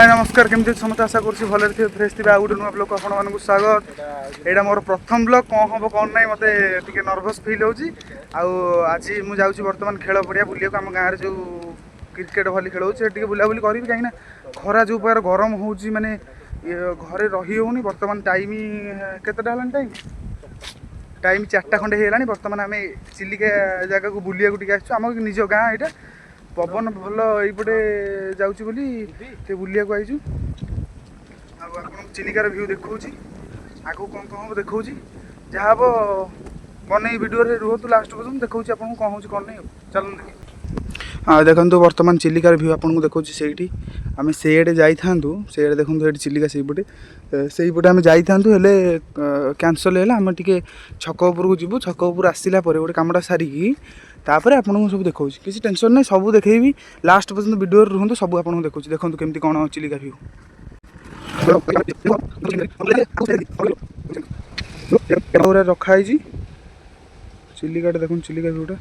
नमस्कार केमती समस्त आशा करुँच भले थे फ्रेश थी गोटे नुआ ब्लॉग आपण मानक स्वागत। यहाँ मोर प्रथम ब्लॉग कौन हम कौन ना मत नर्भस फिल हो आज मुझे बर्तमान खेल पड़िया बुले आम गाँव जो क्रिकेट भली खेल हो बुलाबुली करी कहीं खरा जो प्रकार गरम हो माने घरे रही होनी। बर्तमान टाइम केतटा टाइम टाइम 4टा खंडे है। बर्तमान आम चिलिका जगह को बुलिया आम निज गाँ यहाँ पवन भल यपटे जाऊँगी बुलिया को आईचु। आप चिलिकार व्यू देखा आगू कौन कौन हम देखा जहाँ हम बन भिडियो रुहतु लास्ट पर्यटन देखा आपको कौन हो कौन नहीं चलो देखिए। हाँ देखो बर्तमान चिलिकार व्यू आपको देखा से आम सेडे जाइथांतु सेडे देखो ये चिलिका सेपटे से आम जाइथांतु हेले कैंसल है आम टे छक उपरको जीवु छक उपर आसला गोटे कमटा सारिकी तापर आपको सब देखा किसी टेंशन नहीं सब देखेबी लास्ट पर्यटन वीडियो रुहतु सब आपको देखा देखो केमती कौन चिलिका व्यू रखाई चिलिका देखो चिलिका व्यूटा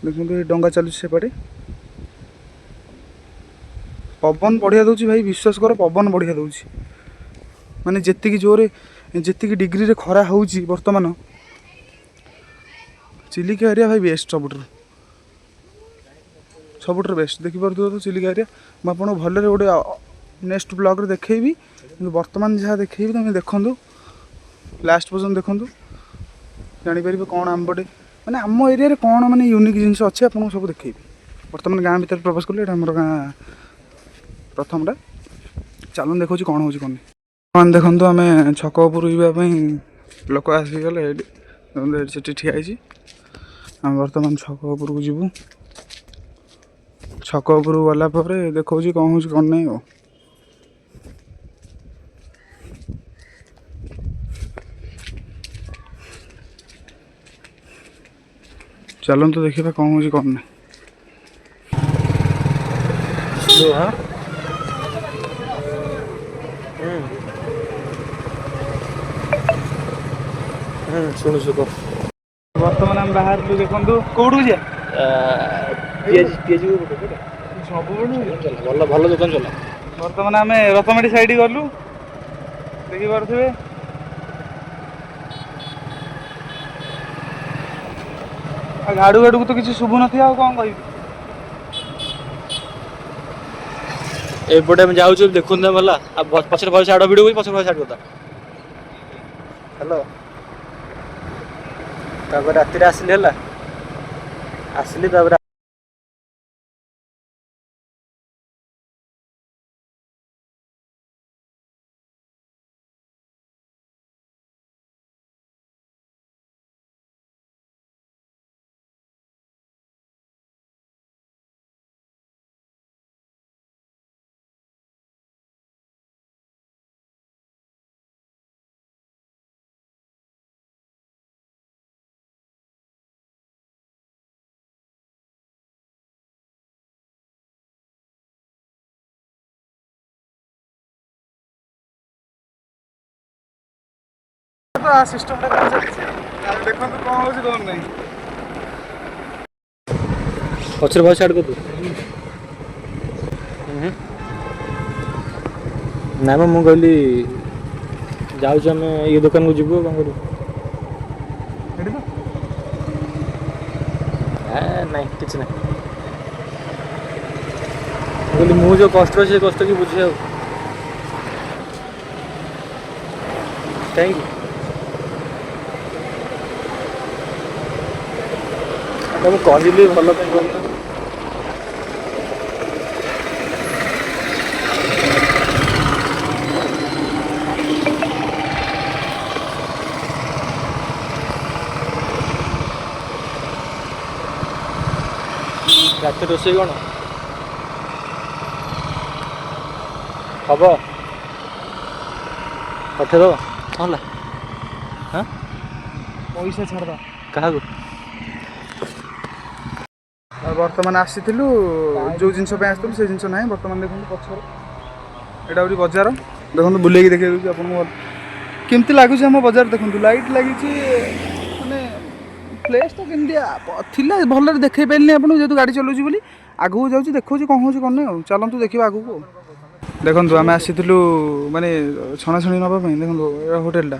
देखो डंगा चलुच सेपटे पवन बढ़िया दूसरी भाई विश्वास कर पवन बढ़िया दूसरी माने जेतिकी जोरे जेतिकी डिग्री रे खरा होउची वर्तमान चिलिका एरिया भाई बेस्ट सबुठ बेस्ट देखिपुर तो चिलिका एरिया मुझे भले गोटे नेक्स्ट ब्लॉग रे देखेबी कि वर्तमान जहाँ देखेबी तुम देखु लास्ट पर्यटन देखु जापर कौन आम पटे मैंने आम एरिया कौन माने यूनिक जिनस अच्छे आपको सब देखेबी। वर्तमान गाँव भर प्रवेश कले आम गाँ प्रथमटा चलो देखो कौन हो कौन नहीं देखो आम छक उपर जावाई लोक आसीगले से ठियाई आम बर्तमान छक उपर को जीवु छक उपर गला देखा कौन हो कौन नहीं चलो तो देखिए कौन हो कौन नहीं। शुणु सुख बर्तमान आम बाहर देखो कौटू जा सब भल भल दुकान चला बर्तमान आम रतमाटी साइड गलु देखी पारे गाड़ू गाड़ू को तो किसी शुभु ना कौन कह एपटे जाऊँ देखु भला पचर भल छाड़ भिड़ पचर भल छाड़ हेलो तापर राति आसली है आसली तापर सिस्टम देखो कौन हो कौन नहीं पचर भल छाड़ कर ना मु कहली जाऊँ आम ये दुकान को जीव कौन कर ना कि ना कहली मु जो कष्ट से कष्ट की बुझे थैंक यू ମୁଁ କହିଲି ଭଲ ପାଇଁ କହିଲି ରାତି ରୋଷେଇ କ'ଣ ହବ ପଠେଇଦେବ କ'ଣ ହେଲା ହଁ पैसा छाड़ କାହାକୁ बर्तमान आसीलु जो जिनस आसलु से जिन ना बर्तमान देखो पचर यहाँ हूँ बजार देखो बुले देखिए आपको केमती लगुच आम बजार देखो लाइट लगी मैंने प्लेस तो केमती थी भल देखे पारे आपको जेहतु गाड़ी चलाऊँ बोली आगू जाऊँ देखो कौन हो कौन नहीं चलतु देखा आगू ଦେଖନ୍ତୁ ଆମେ ଆସିଥିଲୁ ମାନେ ଛଣାଛଣି ନେବା ପାଇଁ। ଦେଖନ୍ତୁ ଏ ହୋଟେଲଟା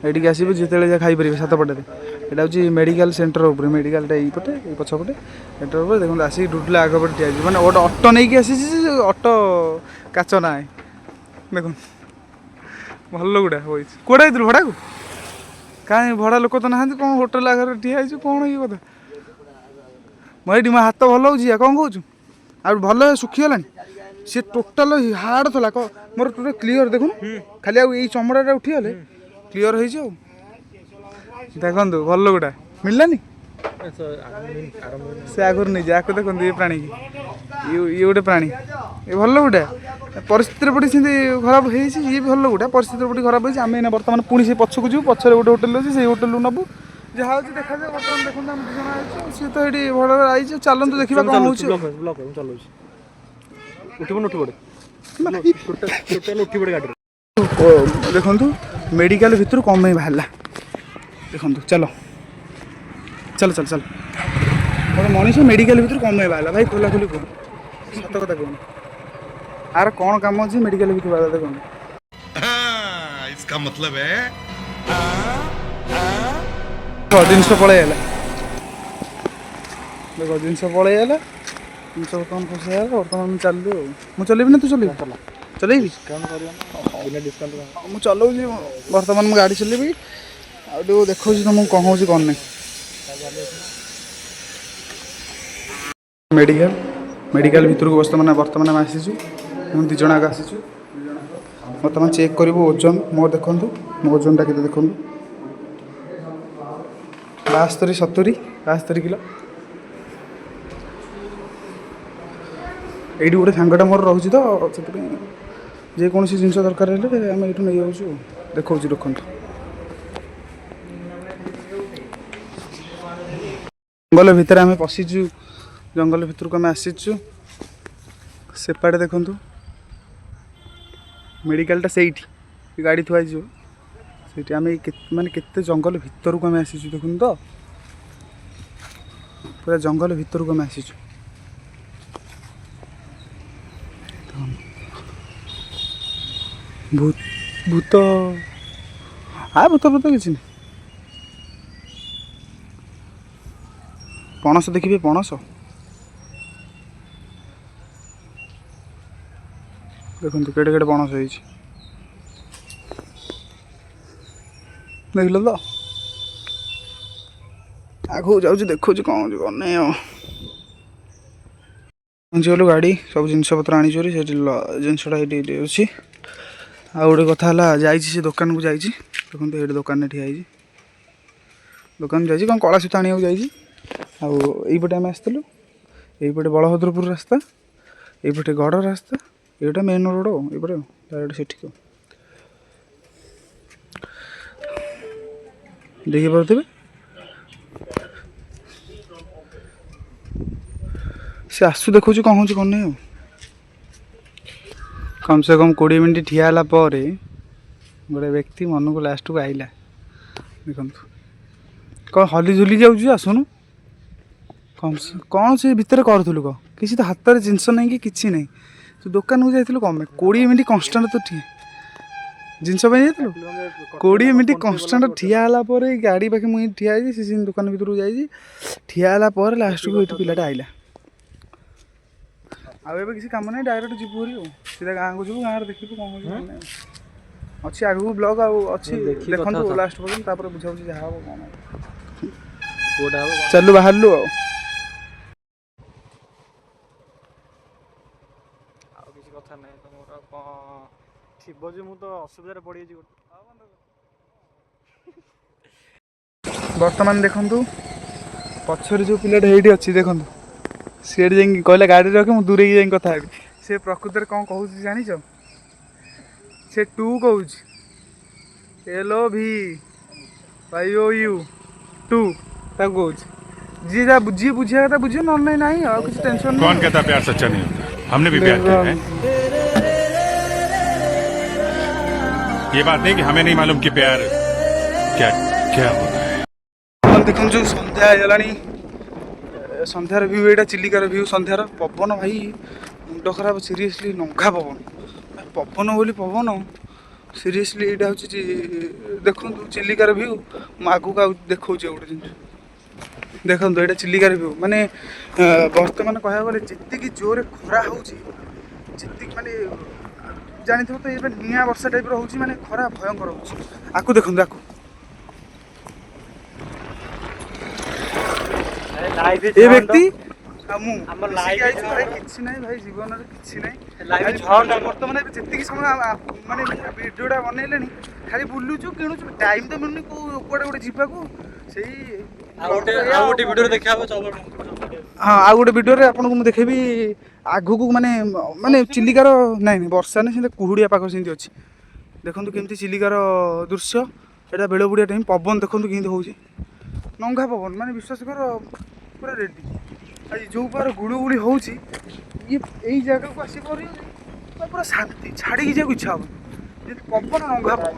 ଏଇଠିକି ଆସିବେ ଯେତେବେଳେ ଯା ଖାଇପାରିବେ ସାତପଡ଼ାରେ। ଏଇଟା ହେଉଛି ମେଡ଼ିକାଲ ସେଣ୍ଟର ଉପରେ, ମେଡ଼ିକାଲଟା ଏଇପଟେ ଏଇ ପଛପଟେ ସେଣ୍ଟର ଉପରେ। ଦେଖନ୍ତୁ ଆସିକି ଡୁଡୁଲା ଆଗପଟେ ଠିଆ ହେଇଛି, ମାନେ ଗୋଟେ ଅଟୋ ନେଇକି ଆସିଛି ଯେ ଅଟୋ କାଚ ନାହିଁ। ଦେଖନ୍ତୁ ଭଲ ଗୁଡ଼ା ବଇଛି। କୁଆଡ଼େ ଯାଇଥିଲୁ ଭଡ଼ାକୁ? କାହିଁ ଭଡ଼ା ଲୋକ ତ ନାହାନ୍ତି, କ'ଣ ହୋଟେଲ ଆଗରେ ଠିଆ ହେଇଛୁ, କ'ଣ ଇଏ କଥା? ମୁଁ ଏଇଠି ମୋ ହାତ ଭଲ ହେଉଛି, କ'ଣ କହୁଛୁ? ଆଉ ଭଲ ଶୁଖିଗଲାଣି। ସେ ଟୋଟାଲ ହାର୍ଡ଼ ଥିଲା, ମୋର ଟୋଟାଲ କ୍ଲିଅର ଦେଖୁନ, ଖାଲି ଆଉ ଏଇ ଚମଡ଼ାଟା ଉଠିଗଲେ କ୍ଲିଅର ହେଇଛି। ଆଉ ଦେଖନ୍ତୁ ଭଲ ଗୁଡ଼ା ମିଳିଲାନି, ସେ ଆଗରୁ ନେଇଛି। ଆକୁ ଦେଖନ୍ତୁ ଏ ପ୍ରାଣୀକି, ଇଏ ଗୋଟେ ପ୍ରାଣୀ, ଏ ଭଲ ଗୁଡ଼ା ପରିସ୍ଥିତିରେ ପଡ଼ି ସେମିତି ଖରାପ ହେଇଛି। ଇଏ ବି ଭଲ ଗୁଡ଼ା ପରିସ୍ଥିତିରେ ପଡ଼ି ଖରାପ ହେଇଛି। ଆମେ ଏଇନା ବର୍ତ୍ତମାନ ପୁଣି ସେ ପଛକୁ ଯିବୁ, ପଛରେ ଗୋଟେ ହୋଟେଲ ଅଛି, ସେଇ ହୋଟେଲରୁ ନେବୁ। ଯାହା ହେଉଛି ଦେଖାଯାଉ। ବର୍ତ୍ତମାନ ଦେଖନ୍ତୁ ଆମେ 2 ଜଣ ଆଇଛୁ, ସିଏ ତ ଏଇଠି ଭଡ଼ାରେ ଆଇଛୁ। ଚାଲନ୍ତୁ ଦେଖିବା କ'ଣ ହେଉଛି। ଦେଖନ୍ତୁ ମେଡ଼ିକାଲ ଭିତରୁ କ'ଣ ପାଇଁ ବାହାରିଲା, ଦେଖନ୍ତୁ। ଚାଲ ଚାଲ ଚାଲ ଚାଲ। ଗୋଟେ ମଣିଷ ମେଡ଼ିକାଲ ଭିତରୁ କ'ଣ ପାଇଁ ବାହାରିଲା? ଭାଇ ଖୋଲା ଖୋଲି କୁହ, ସତ କଥା କୁହନ୍ତୁ। ଆର କ'ଣ କାମ ଅଛି ମେଡ଼ିକାଲ ଭିତରୁ ବାହାରିଲା? ଦେଖନ୍ତୁ ଜିନିଷ ପଳେଇଗଲା। ଦେଖ ଜିନିଷ ପଳେଇଗଲା, ଜିନିଷ ବର୍ତ୍ତମାନ ଖୁସି ହେଇଗଲା। ବର୍ତ୍ତମାନ ମୁଁ ଚାଲିଲୁ। ଆଉ ମୁଁ ଚଲେଇବି ନା ତୁ ଚଲେଇବୁ? ଚଲେଇବି, ମୁଁ ଚଲାଉଛି। ବର୍ତ୍ତମାନ ମୁଁ ଗାଡ଼ି ଚଲେଇବି। ଆଉ ଟିକେ ଦେଖାଉଛି ତୁମକୁ କ'ଣ ହେଉଛି କ'ଣ ନାହିଁ। ମେଡ଼ିକାଲ ଭିତରକୁ ବର୍ତ୍ତମାନ ଆମେ ଆସିଛୁ। ମୁଁ 2 ଜଣ ଆଗ ଆସିଛୁ। ବର୍ତ୍ତମାନ ଚେକ୍ କରିବୁ ଓଜନ। ମୋର ଦେଖନ୍ତୁ, ମୋ ଓଜନଟା କେତେ ଦେଖନ୍ତୁ, 72 କିଲୋ। ଏଇଠି ଗୋଟେ ସାଙ୍ଗଟା ମୋର ରହୁଛି ତ, ସେଥିପାଇଁ ଯେକୌଣସି ଜିନିଷ ଦରକାର ହେଲେ ଆମେ ଏଇଠୁ ନେଇଯାଉଛୁ। ଦେଖାଉଛି ଦେଖନ୍ତୁ। ଜଙ୍ଗଲ ଭିତରେ ଆମେ ପଶିଛୁ, ଜଙ୍ଗଲ ଭିତରକୁ ଆମେ ଆସିଛୁ। ସେପାଟେ ଦେଖନ୍ତୁ ମେଡ଼ିକାଲଟା ସେଇଠି, ଗାଡ଼ି ଥୁଆ ହେଇଯିବ ସେଇଠି। ଆମେ ମାନେ କେତେ ଜଙ୍ଗଲ ଭିତରକୁ ଆମେ ଆସିଛୁ ଦେଖନ୍ତୁ ତ, ପୁରା ଜଙ୍ଗଲ ଭିତରକୁ ଆମେ ଆସିଛୁ। ଭୂତ କିଛି ନାହିଁ। ପଣସ ଦେଖିବେ, ପଣସ ଦେଖନ୍ତୁ କେଡ଼େ କେଡ଼େ ପଣସ ହେଇଛି, ଦେଖିଲ ତ। ଆଗକୁ ଯାଉଛି, ଦେଖୁଛି କ'ଣ ହେଉଛି କ'ଣ ନାହିଁ। ଆଉ ପହଞ୍ଚିଗଲୁ, ଗାଡ଼ି ସବୁ ଜିନିଷପତ୍ର ଆଣିଛୁ। ସେଠି ଜିନିଷଟା ଏଇଠି ଅଛି। ଆଉ ଗୋଟେ କଥା ହେଲା, ଯାଇଛି ସେ ଦୋକାନକୁ ଯାଇଛି। ଦେଖନ୍ତୁ ଏଇଠି ଦୋକାନରେ ଠିଆ ହେଇଛି, ଦୋକାନ ଯାଇଛି କ'ଣ କଳା ସୂତା ଆଣିବାକୁ ଯାଇଛି। ଆଉ ଏଇପଟେ ଆମେ ଆସିଥିଲୁ, ଏଇପଟେ ବଳଭଦ୍ରପୁର ରାସ୍ତା, ଏଇପଟେ ଗଡ଼ ରାସ୍ତା, ଏଇଟା ମେନ୍ ରୋଡ଼। ଆଉ ଏଇପଟେ ଡାଇରେକ୍ଟ ସେଠିକୁ ଦେଖିପାରୁଥିବେ। ସେ ଆସୁ, ଦେଖୁଛୁ କ'ଣ ହେଉଛି କ'ଣ ନାହିଁ। ଆଉ କମ୍ ସେ କମ୍ 20 ମିନିଟ୍ ଠିଆ ହେଲା ପରେ ଗୋଟେ ବ୍ୟକ୍ତି ମନକୁ ଲାଷ୍ଟକୁ ଆଇଲା। ଦେଖନ୍ତୁ କ'ଣ ହଲି ଝୁଲି ଯାଉଛି, ଆସୁନୁ। କ'ଣ ସେ ଭିତରେ କରୁଥିଲୁ କହ? କିଛି ତ ହାତରେ ଜିନିଷ ନାହିଁ କି କିଛି ନାହିଁ। ତୁ ଦୋକାନକୁ ଯାଇଥିଲୁ କ'ଣ ପାଇଁ? 20 ମିନିଟ୍ କନଷ୍ଟାଣ୍ଟ ତୁ ଠିଆ, ଜିନିଷ ପାଇଁ ଯାଇଥିଲୁ। 20 ମିନିଟ୍ କନଷ୍ଟାଣ୍ଟ ଠିଆ ହେଲା ପରେ ଗାଡ଼ି ପାଖେ ମୁଁ ଠିଆ ହେଇଛି, ସେ ଦୋକାନ ଭିତରକୁ ଯାଇଛି। ଠିଆ ହେଲା ପରେ ଲାଷ୍ଟକୁ ଏଇଠି ପିଲାଟା ଆଇଲା। ଆଉ ଏବେ କିଛି କାମ ନାହିଁ, ଡାଇରେକ୍ଟ ଯିବୁ ହେରି। ଆଉ ସିଧା ଗାଁକୁ ଯିବୁ, ଗାଁରେ ଦେଖିବୁ କ'ଣ ହେଉଛି କ'ଣ ନାହିଁ। ଅଛି ଆଗକୁ ବ୍ଲଗ ଆଉ ଅଛି, ଦେଖନ୍ତୁ ଲାଷ୍ଟ ପର୍ଯ୍ୟନ୍ତ, ତାପରେ ବୁଝାବୁଝି ଯାହା ହେବ କ'ଣ ଚାଲୁ ବାହାରିଲୁ। ଆଉ କିଛି କଥା ନାହିଁ, ତମର କ'ଣ ଥିବ ଯେ ମୁଁ ତ ଅସୁବିଧାରେ ପଡ଼ିଯାଇଛି। ବର୍ତ୍ତମାନ ଦେଖନ୍ତୁ ପଛରେ ଯେଉଁ ପିଲାଟା ଏଇଠି ଅଛି, ଦେଖନ୍ତୁ ସିଆଡ଼େ ଯାଇକି କହିଲା ଗାଡ଼ି ରଖି, ମୁଁ ଦୂରେଇକି ଯାଇକି କଥା ହେବି। ସେ ପ୍ରକୃତରେ କ'ଣ କହୁଛି ଜାଣିଛ? ସେ 2 କହୁଛି, LOV YOU 2 ତାକୁ କହୁଛି। ଯିଏ ବୁଝିବା କଥା ବୁଝିବ, ନହେଲେ ନାହିଁ। ଆଉ କିଛି ଟେନସନ୍ ନାହିଁ। कौन कहता प्यार सच्चा नहीं होता? हमने भी प्यार किया है। ये बात नहीं कि हमें नहीं मालूम कि प्यार क्या क्या होता है। ଦେଖନ୍ତୁ ସନ୍ଧ୍ୟା ହେଇଗଲାଣି, ସନ୍ଧ୍ୟାର ଭିଉ ଏଇଟା, ଚିଲିକାର ଭିଉ ସନ୍ଧ୍ୟାର। ପବନ ଭାଇ ମୁଣ୍ଡ ଖରାପ, ସିରିୟସଲି ନଙ୍ଗା ପବନ, ପବନ ବୋଲି ପବନ ସିରିୟସଲି ଏଇଟା ହେଉଛି ଦେଖନ୍ତୁ ଚିଲିକାର ଭ୍ୟୁ। ମୁଁ ଆଗକୁ ଆଉ ଦେଖାଉଛି ଗୋଟେ ଜିନିଷ ଦେଖନ୍ତୁ, ଏଇଟା ଚିଲିକାର ଭ୍ୟୁ। ମାନେ ବର୍ତ୍ତମାନ କହିବାକୁ ଗଲେ ଯେତିକି ଜୋରରେ ଖରା ହେଉଛି, ଯେତିକି ମାନେ ଜାଣିଥିବ ତ ଏବେ ନିଆଁ ବର୍ଷା ଟାଇପ୍ର ହେଉଛି, ମାନେ ଖରା ଭୟଙ୍କର ହେଉଛି। ଆକୁ ଦେଖନ୍ତୁ, ଆକୁ ଏ ବ୍ୟକ୍ତି ଆଉ ମୁଁ ମିଶିକି ଆଇଛୁ ଭାଇ। କିଛି ନାହିଁ ଭାଇ, ଜୀବନରେ କିଛି ନାହିଁ। ବର୍ତ୍ତମାନ ଏବେ ଯେତିକି ସମୟ ମାନେ ଭିଡ଼ିଓଟା ବନେଇଲେଣି, ଖାଲି ବୁଲୁଛୁ କିଣୁଛୁ, ଟାଇମ୍ ତ ମିଳୁନି କୋଉ କୁଆଡ଼େ ଗୋଟେ ଯିବାକୁ। ସେଇ ଆଉ ଗୋଟେ ଭିଡ଼ିଓରେ ଦେଖା ହବ। ହଁ, ଆଉ ଗୋଟେ ଭିଡ଼ିଓରେ ଆପଣଙ୍କୁ ମୁଁ ଦେଖେଇବି ଆଗକୁ, ମାନେ ଚିଲିକାର ନାଇଁ ବର୍ଷା ନାହିଁ, ସେମିତି କୁହୁଡ଼ିଆ ପାଗ ସେମିତି ଅଛି। ଦେଖନ୍ତୁ କେମିତି ଚିଲିକାର ଦୃଶ୍ୟ। ଏଇଟା ବେଳବୁଡ଼ିଆ ଟାଇମ୍। ପବନ ଦେଖନ୍ତୁ କେମିତି ହେଉଛି, ନଙ୍ଗା ପବନ, ମାନେ ବିଶ୍ୱାସ କର ପୁରା ରେଡ଼ି। ଆଜି ଯେଉଁ ପ୍ରକାର ଗୁଳୁଗୁଳି ହେଉଛି, ଏଇ ଜାଗାକୁ ଆସି ପୁରା ଶାନ୍ତି, ଛାଡ଼ିକି ଯିବାକୁ ଇଚ୍ଛା ହେବନି। ପବନ ନଙ୍ଗା ପବନ,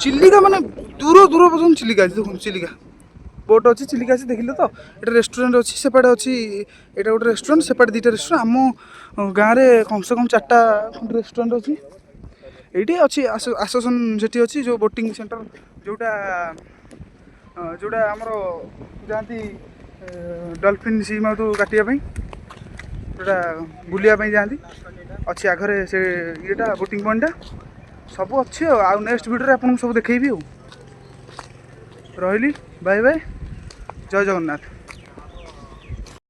ଚିଲିକା ମାନେ ଦୂର ପର୍ଯ୍ୟନ୍ତ ଚିଲିକା ଅଛି। ଦେଖନ୍ତୁ ଚିଲିକା ବୋଟ୍ ଅଛି, ଚିଲିକା ଅଛି, ଦେଖିଲେ ତ। ଏଇଟା ରେଷ୍ଟୁରାଣ୍ଟ ଅଛି, ସେପଟେ ଅଛି, ଏଇଟା ଗୋଟେ ରେଷ୍ଟୁରାଣ୍ଟ, ସେପଟେ ଦୁଇଟା ରେଷ୍ଟୁରାଣ୍ଟ। ଆମ ଗାଁରେ କମ୍ସେ କମ୍ 4ଟା ଖଣ୍ଡେ ରେଷ୍ଟୁରାଣ୍ଟ ଅଛି। ଏଇଠି ଅଛି ଆସୋସନ୍, ସେଠି ଅଛି ଯେଉଁ ବୋଟିଂ ସେଣ୍ଟର, ଯେଉଁଟା ଆମର ଯାଆନ୍ତି ଡଲଫିନ୍ ସି ମାଉଥ୍ କାଟିବା ପାଇଁ, ଯେଉଁଟା ବୁଲିବା ପାଇଁ ଯାଆନ୍ତି, ଅଛି ଆଗରେ ସେ ଇଏଟା ବୋଟିଂ ପଏଣ୍ଟଟା। ସବୁ ଅଛି ଆଉ ନେକ୍ସଟ ଭିଡ଼ିଓରେ ଆପଣଙ୍କୁ ସବୁ ଦେଖେଇବି। ଆଉ ରହିଲି, ବାଏ ବାଏ, ଜୟ ଜଗନ୍ନାଥ।